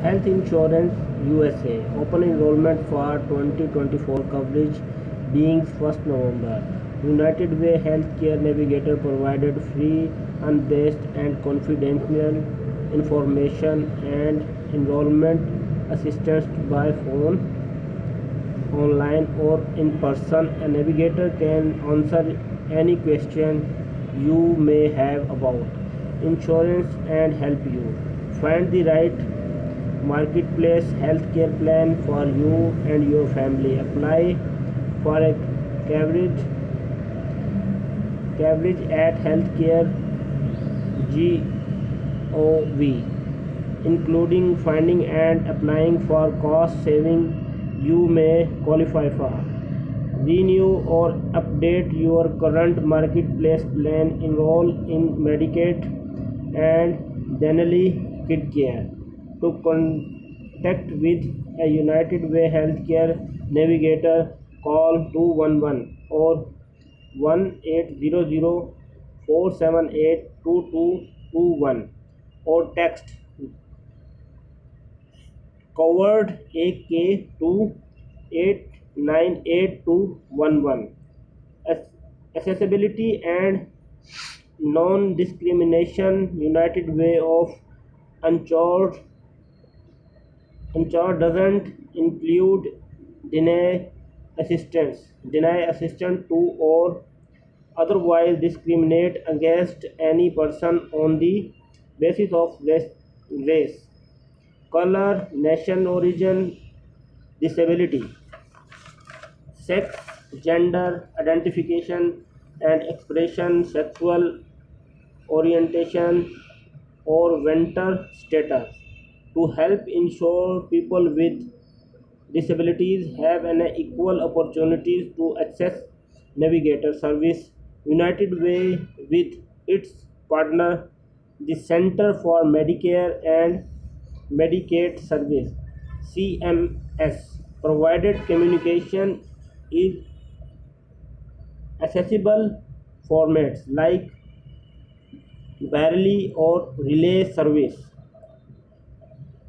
Health Insurance USA open enrollment for 2024 coverage being 1st November. United Way Healthcare Navigator provided free, unbiased, and confidential information and enrollment assistance by phone, online, or in person. A navigator can answer any question you may have about insurance and help you find the right marketplace healthcare plan for you and your family. Apply for a coverage at healthcare gov, including finding and applying for cost saving you may qualify for. Renew or update your current marketplace plan. Enroll in Medicaid and Denali KidCare. To contact with a United Way Healthcare Navigator, call 211 or 1-800-478-2221 or text covered AK to 898-211. Accessibility and non-discrimination. United Way of Uninsured doesn't include deny assistance to or otherwise discriminate against any person on the basis of race, color, nation, origin, disability, sex, gender identification and expression, sexual orientation, or mental status. To help ensure people with disabilities have an equal opportunities to access navigator service, United Way with its partner, the Center for Medicare and Medicaid Service (CMS), provided communication is accessible formats like Barely or Relay service.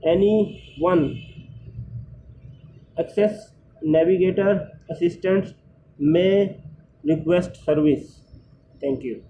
Anyone access navigator assistance may request service. Thank you.